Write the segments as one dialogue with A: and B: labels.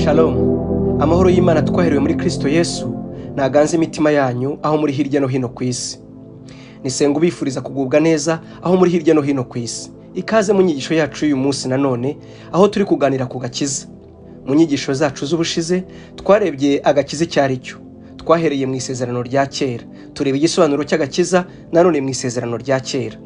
A: Shalom, amahoro y'Imana twaherewe muri Kristo Yesu naganze imitima yanyu aho muri hirya no hino ku isi. Nisenga ubifuriza kugubwa neza aho muri hirya no hino ku isi. Ikaze mu nyigisho yacu y'uyu munsi nanone aho turi kuganira ku gakiza. Mu nyigisho zacu z'ubushize twarebye agakiza cyari cyo. Twahereye mu isezerano rya kera, tureba igisobanuro cy'agakiza nanone mu isezerano rya kera.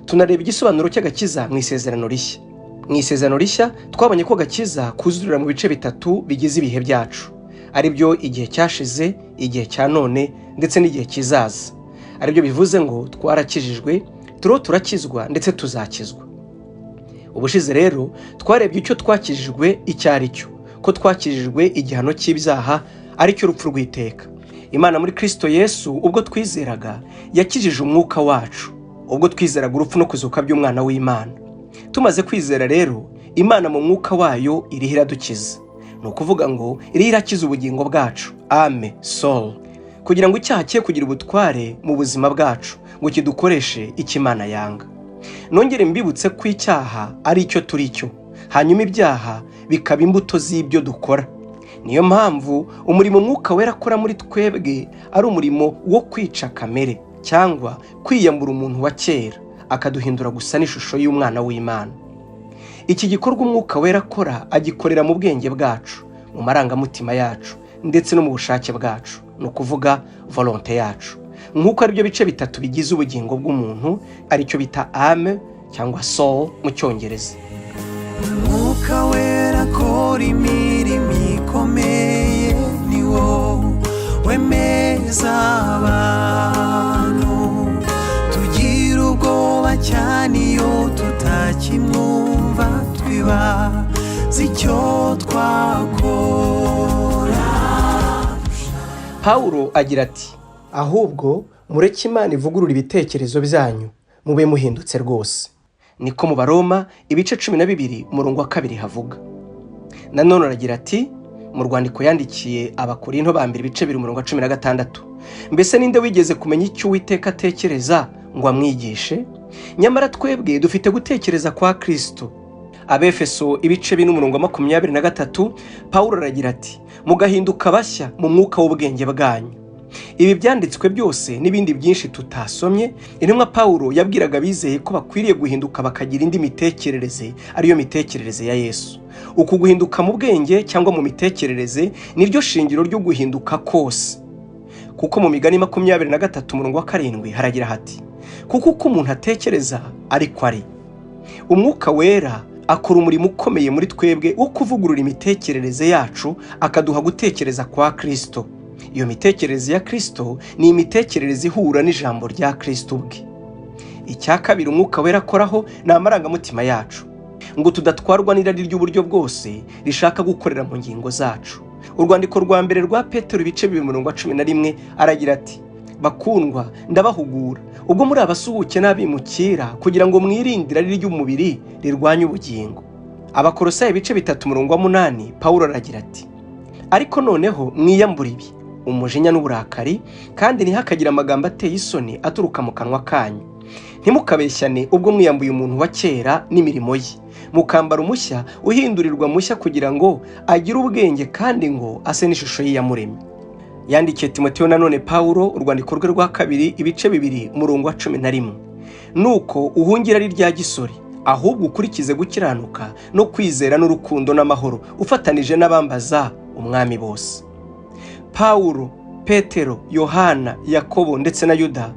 A: Tunareba igisobanuro cy'agakiza mu isezerano rishya. Mu isezerano rishya twabonye ko gakiza kuzurira mu bice bitatu bigize ibihe byacu, ari byo igihe cyashize, igihe cya none ndetse n'igihe kizaza. Ari byo bivuze ngo twarakijijwe, turakizwa ndetse tuzakizwa. Ubushize rero twarebye icyo twakijijwe icyari cyo, ko twakijijwe igihano cy'ibyaha ari cyo urupfu rw'iteka. Imana muri Kristo Yesu ubwo twizeraga yakijije umwuka wacu, ubwo twizeraga urupfu no kuzuka by'umwana w'Imana. Tumaze kwizera rero, Imana mu mwuka wayo iriho iradukiza. Ni ukuvuga ngo iriho irakiza ubugingo bwacu, ame, soul, kugira ngo icyaha cye kugira ubutware mu buzima bwacu, ngo kidukoreshe icyo Imana yanga. Nongere mbibutse ko icyaha ari icyo turi cyo, hanyuma ibyaha bikaba imbuto z'ibyo dukora. Niyo mpamvu umurimo Mwuka Wera akora muri twebwe ari umurimo wo kwica kamere cyangwa kwiyambura umuntu wa kera, akaduhindura gusa n'ishusho y'umwana w'Imana. Iki gikorwa Umwuka Wera akora agikorera mu bwenge bwacu, mu marangamutima yacu ndetse no mu bushake bwacu, ni ukuvuga volonté yacu, nk'uko ari byo bice bitatu bigize ubugingo bw'umuntu, ari cyo bita ame cyangwa soul mu cyongereza.
B: Umwuka Wera akora imirimo ikomeye, ni wo wemeza abantu, tugira ubwoba cyane iyo tutakimwumva, twibaza icyo twakora.
A: Pawulo agira ati, ahubwo mureke Imana ivugurura ibitekerezo byanyu, mube muhindutse rwose. Niko mu Baroma ibice 12 umurongo wa 2 havuga. Nanone aragira ati, mu rwandiko yandikiye Abakorinto ba mbere ibice 2 umurongo wa 16, mbese ninde wigeze kumenya icyo Uwiteka atekereza ngo amwigishe? Nyamara twebwe dufite gutekereza kwa Kristo. Abefeso ibice 4 umurongo wa 23, Pawulo aragira ati, mugahinduka bashya mu mwuka w'ubwenge bwanyu. Ibi byanditswe byose n'ibindi byinshi tutasomye, intumwa Pawulo yabwiraga bizeye ko bakwiriye guhinduka bakagira indi mitekerereze, ariyo mitekerereze ya Yesu. Uku guhinduka mu bwenge cyangwa mu mitekerereze niryo shingiro ryo guhinduka kose. Kuko mu Migani 23 umurongo wa 7 haragira hati, kuko uko umuntu atekereza ariko ari. Umwuka Wera akora umurimo ukomeye muri twebwe wo kuvugurura imitekerereze yacu, akaduha gutekereza kwa Kristo. Iyo mitekerereze ya Kristo ni imitekerereze ihura n'ijambo rya Kristo ubwe. Icya kabiri Umwuka Wera akoraho ni amarangamutima yacu, ngo tudatwarwa n'irari ry'uburyo bwose rishaka gukorera mu ngingo zacu. Urwandiko rwa mbere rwa Petero ibice 2:11 aragira ati, bakundwa ndabahugura ubwo muri abasuhuke n'abimukira, kugira ngo mwirinde irari ry'umubiri rirwanya ubugingo. Abakolosayi ibice 3:8 Pawulo aragira ati, ariko noneho mwiyambura ibi, umujinya n'uburakari, kandi ntihakagira amagambo ateye isoni aturuka mu kanwa kanyu. Ntimukabeshyane ubwo mwiyambuye umuntu wa kera n'imirimo ye, mukambara umushya uhindurirwa mushya kugira ngo agire ubwenge kandi ngo ase n'ishusho ye yamuremye. Yandikiye Timoteyo nanone Pawulo urwandiko rwe rwa 2 ibice 2 umurongo wa 11, nuko uhungira ari rya gisore, ahubwo ukurikize gukiranuka no kwizera n'urukundo n'amahoro, ufatanije n'abambaza umwami bose. Pawulo, Petero, Yohana, Yakobo ndetse na Yuda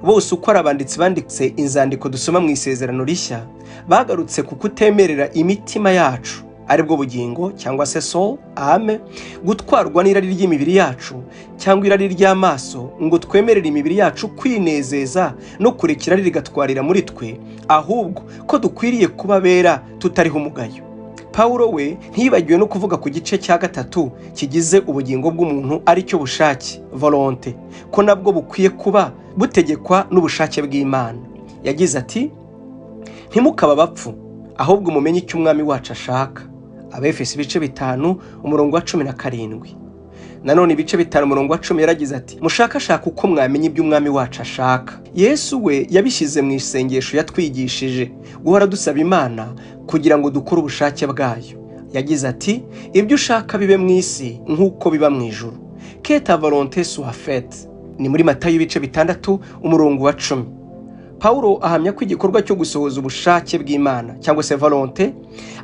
A: bose uko arabanditsi banditse inzandiko dusoma mu isezerano rishya, bagarutse ku kutemerera imitima yacu, ari bwo bugingo cyangwa se soul, ame, gutwarwa n'irari ry'imibiri yacu cyangwa irari ry'amaso, ngo twemerere imibiri yacu kwinezeza no kurekera rigatwarira muri twe, ahubwo ko dukwiriye kuba bera tutariho umugayo. Pawulo we ntiyibagiwe no kuvuga ku gice cya 3 kigize ubugingo bw'umuntu, ari cyo bushake, volonté, ko nabwo bukwiye kuba butegekwa n'ubushake bw'Imana. Yagize ati, ntimukaba bapfu, ahubwo mumenye icyo umwami wacu ashaka. Abefeso ibice 5 umurongo wa 17. Nanone ibice 5 umurongo wa 10 yaragize ati, mushakashaka uko mwamenya ibyo umwami wacu ashaka. Yesu we yabishyize mu isengesho yatwigishije guhora dusaba Imana kugira ngo dukore ubushake bwayo, yagize ati ibyo ushaka bibe mu isi nk'uko biba mu ijuru, que ta volonté soit faite. Ni muri Matayo ibice 6 umurongo wa 10. Paulo ahamya ko igikorwa cyo gusohoza ubushake bw'Imana cyangwa se volonté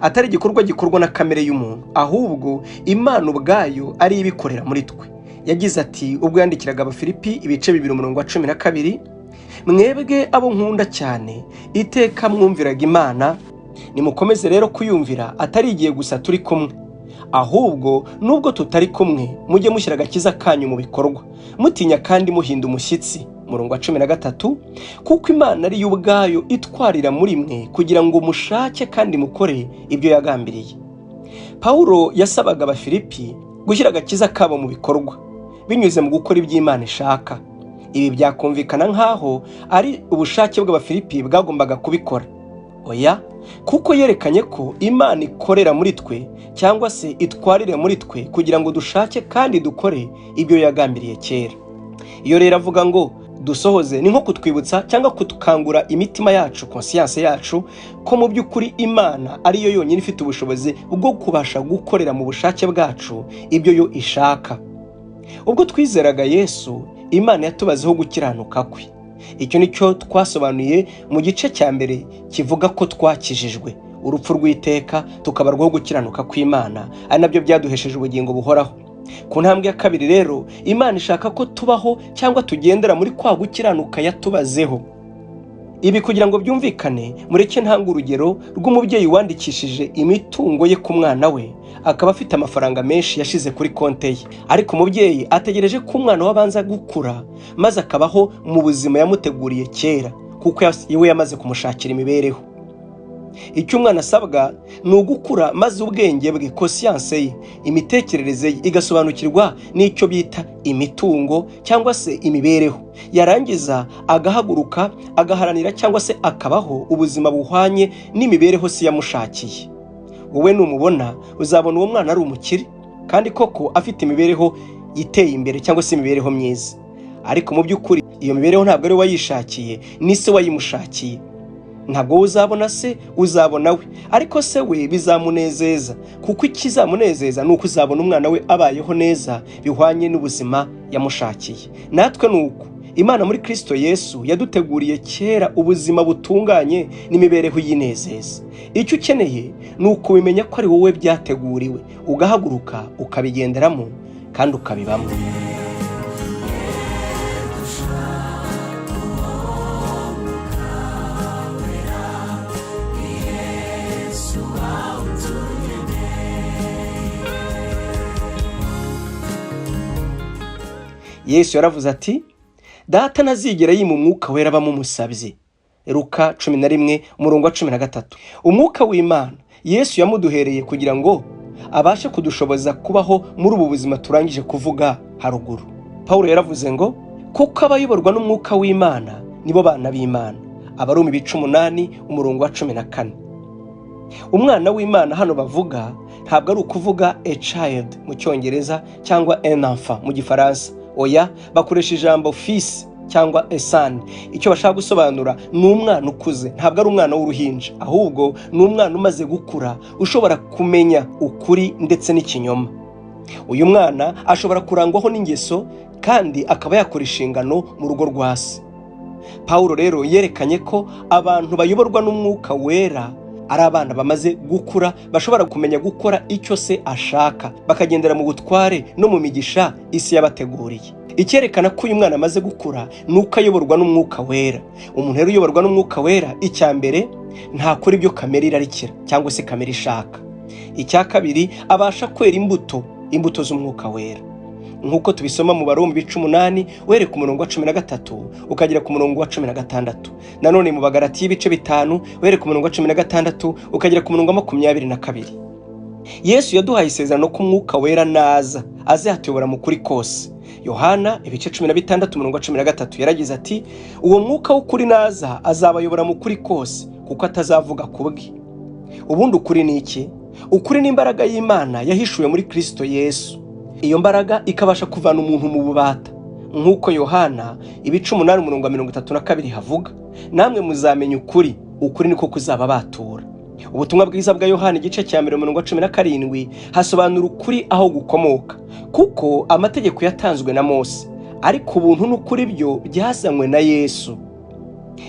A: atari igikorwa gikorwa na kamere y'umuntu, ahubwo Imana ubwayo ari ibikorera muri twe. Yagize ati ubwo yandikiraga Abafilipi ibice 2:12, mwebwe abo nkunda cyane iteka mwumviraga Imana, nimukomeze rero kuyumvira atari igihe gusa turi kumwe, ahubwo nubwo tutari kumwe mujye mushyira agakiza kanyu mu bikorwa, mutinya kandi muhinda umushyitsi. Murongo wa 13, kuko Imana ari yo ubwayo itwarira muri mwe kugira ngo mushake kandi mukore ibyo yagambiriye. Paulo yasabaga Abafilipi gushyira agakiza kabo mu bikorwa binyuze mu gukora ibyo Imana ishaka. Ibi byakumvikana nkaho ari ubushake bw'Abafilipi bwagombaga kubikora. Oya, kuko yerekanye ko Imana ikorera muri twe cyangwa se itwarire muri twe kugira ngo dushake kandi dukore ibyo yagambiriye kera. Iyo rero avuga ngo dusohoze, ni nko kutwibutsa cyangwa kutukangura imitima yacu, conscience yacu, ko mu by'ukuri Imana ari yo yonyine ifite ubushobozi bwo kubasha gukorera mu bushake bwacu ibyo yo ishaka. Ubwo twizeraga Yesu, Imana yatubazeho gukiranuka kwe. Icyo nicyo twasobanuye mu gice cya mbere kivuga ko twakijijwe urupfu rw'iteka tukabarwaho gukiranuka kw'Imana, ari nabyo byaduhesheje ubugingo buhoraho. Ku ntambwe ya kabiri rero, Imana ishaka ko tubaho cyangwa tugendera muri kwa gukiranuka yatubazeho. Ibi kugira ngo byumvikane, mureke ntanga urugero rw'umubyeyi wandikishije imitungo ye ku mwana we, akaba afite amafaranga menshi yashize kuri konte ye, ariko umubyeyi ategereje ko umwana we abanza gukura maze akabaho mu buzima yamuteguriye kera, kuko iwe yamaze kumushakira imibereho. Icyo umwana asabwa ni ugukura maze ubwenge bwe, conscience ye, imitekerereze ye igasobanukirwa n'icyo bita imitungo cyangwa se imibereho. Yarangiza agahaguruka agaharanira cyangwa se akabaho ubuzima buhwanye n'imibereho si yamushakiye. Wowe numubona uzabona uwo mwana ari umukire kandi koko afite imibereho iteye imbere cyangwa se imibereho myiza, ariko mu by'ukuri iyo mibereho ntabwo ari wayishakiye, ni se wayimushakiye. Ntabwo uzabona se, uzabona we, ariko se we bizamunezeza, kuko ikizamunezeza ni uko uzabona umwana we abayeho neza bihwanye n'ubuzima yamushakiye. Natwe nuko Imana muri Kristo Yesu yaduteguriye kera ubuzima butunganye n'imibereho y'inezeza. Icyo ukeneye ni ukubimenya ko ari wowe byateguriwe, ugahaguruka ukabigenderamo kandi ukabibamo. Yesu yaravuze ati data ntazigera yima umwuka wera bamumusabye. Luka 11:13. Umwuka w'Imana Yesu yamuduhereye kugira ngo abashe kudushoboza kubaho muri ubu buzima turangije kuvuga haruguru. Paulo yaravuze ngo kuko abayoborwa n'umwuka w'Imana nibo bana b'Imana. Abarumi 8:14. Umwana w'Imana hano bavuga ntabwo ari ukuvuga a child mu cyongereza cyangwa un enfant mu gifaransa. Oya, bakoresha ijambo fils cyangwa a son. Icyo bashaka gusobanura ni umwana ukuze, ntabwo ari umwana w'uruhinja, ahubwo ni umwana umaze gukura ushobora kumenya ukuri ndetse n'ikinyoma. Uyu mwana ashobora kurangwaho n'ingeso kandi akaba yakora inshingano mu rugo rwa se. Paulo rero yerekanye ko abantu bayoborwa n'umwuka wera ari abana bamaze gukura, bashobora kumenya gukora icyo se ashaka, bakagendera mu butware no mu migisha isi yabateguriye. Icyerekana ko uyu mwana amaze gukura ni uko ayoborwa n'umwuka wera. Umuntu rero uyoborwa n'umwuka wera, icya mbere ntakora ibyo kamere irarikira cyangwa se kamere ishaka. Icya kabiri abasha kwera imbuto z'umwuka wera, nk'uko tubisoma mu Baroma 8 uhereye ku murongo wa 13 ukagera ku murongo wa 16. Nanone mu Bagalatiya 5 uhereye ku murongo wa 16 ukagera ku murongo wa 22. Yesu yaduhaye isezerano ko umwuka wera naza azatuyobora mu kuri kose. Yohana 16 umurongo wa 13 yaragize ati uwo mwuka w'ukuri naza azabayobora mu kuri kose, kuko atazavuga kubwe. Ubundi ukuri ni iki? Ukuri ni imbaraga y'Imana yahishuye muri Kristo Yesu. Iyo mbaraga ikabasha kuvana umuntu mu bubata, nk'uko Yohana 8 umurongo wa 32 havuga, namwe muzamenya ukuri, ukuri niko kuzaba batura. Ubutumwa bwiza bwa Yohana igice cya 17 hasobanura ukuri aho gukomoka, kuko amategeko yatanzwe na Mose, ariko ubuntu n'ukuri byo byazanywe na Yesu.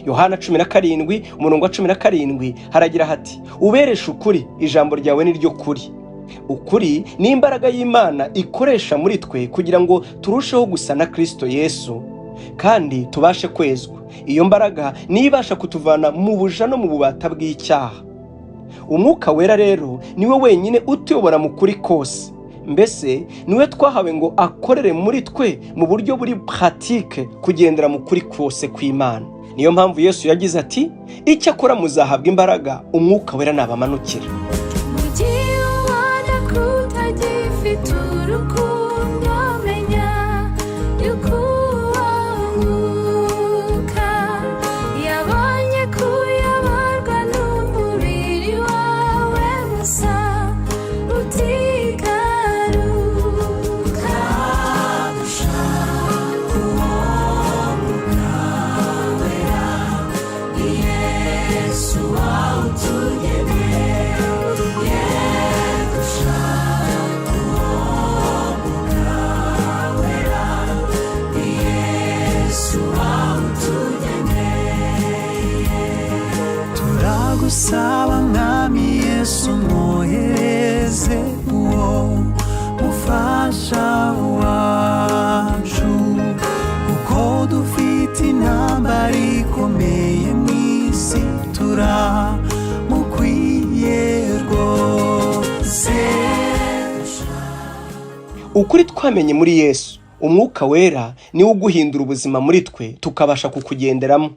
A: Yohana 17 haragira hati, ubereshe ukuri, ijambo ryawe ni ryo kuri. Ukuri ni imbaraga y'Imana ikoresha muri twe kugira ngo turusheho gusa na Kristo Yesu kandi tubashe kwezwa. Iyo mbaraga ni ibasha kutuvana mu buja no mu bubata bw'icyaha. Umwuka wera rero niwe wenyine utuyobora mu kuri kose. Mbese niwe twahawe ngo akorere muri twe mu buryo buri pratique kugendera mu kuri kose kw'Imana. Niyo mpamvu Yesu yagize ati, icyakora muzahabwa imbaraga umwuka wera nabamanukira.
B: Turagusaba mwami Yesu, mwohereze uwo mufasha wacu, kuko dufite intambara ikomeye mw'isi, turamukwiye rwose.
A: Ukuri twamenye muri Yesu, umwuka wera niwe uguhindura ubuzima muri twe tukabasha kukugenderamo.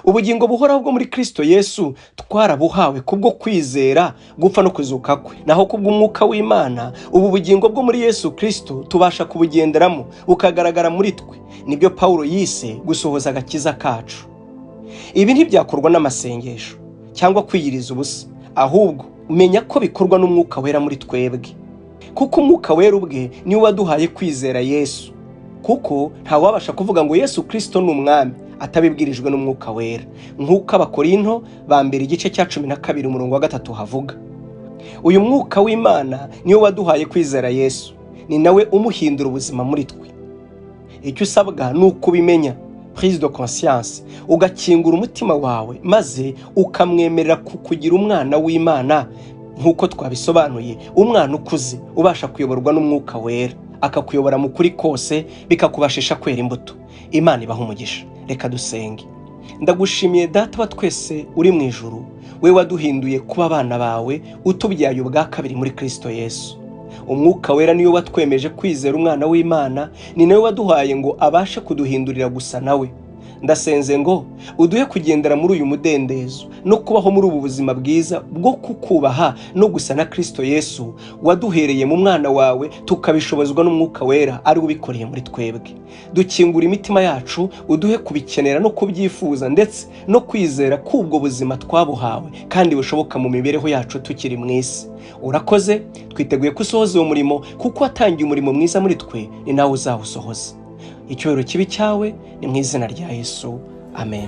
A: Ubugingo buhoraho bwo muri Kristo Yesu twarabuhawe kubwo kwizera, gupfa no kuzuka kwe. Naho kubw'umwuka w'Imana, ubu bugingo bwo muri Yesu Kristo tubasha kubugenderamo bukagaragara muri twe. Nibyo Paulo yise gusohoza agakiza kacu. Ibi ntibyakorwa n'amasengesho cyangwa kwiyiriza ubusa, ahubwo menya ko bikorwa n'umwuka wera muri twebwe. Kuko umwuka wera ubwe niwe waduhaye kwizera Yesu. Kuko ntawabasha kuvuga ngo Yesu Kristo ni umwami atabibwirijwe n'umwuka wera, nk'uko Abakorinto ba mbere igice cya 12:3 havuga. Uyu mwuka w'Imana niwe waduhaye kwizera Yesu, ni nawe umuhindura ubuzima muri twe. Icyo usabwa ni ukubimenya, prise de conscience, ugakingura umutima wawe maze ukamwemerera kukugira umwana w'Imana, nk'uko twabisobanuye, umwana ukuze ubasha kuyoborwa n'umwuka wera, akakuyobora mu kuri kose, bikakubashisha kwera imbuto. Imana ibaha umugisha. Reka dusenge. Ndagushimiye Data wa twese uri mu ijuru, we waduhinduye kuba abana bawe, utubyaye ubwa kabiri muri Kristo Yesu. Umwuka wera niyo watwemeje kwizera umwana w'Imana, ni nawe waduhaye ngo abashe kuduhindurira gusa nawe. Ndasenze ngo uduhe kugendera muri uyu mudendezo no kubaho muri ubu buzima bwiza bwo kukubaha no gusa na Kristo Yesu waduhereye mu mwana wawe, tukabishobozwa n'umwuka wera ari ubikoreye muri twebwe. Dukingura imitima yacu, uduhe kubikenera no kubyifuza, ndetse no kwizera ko ubwo buzima twabuhawe kandi bushoboka mu mibereho yacu tukiri mu isi. Urakoze, twiteguye gusohoza uwo murimo, kuko watangiye umurimo mwiza muri twe, ni nawe uzawusohoza. Icyubahiro kibi cyawe, ni mu izina rya Yesu. Amen.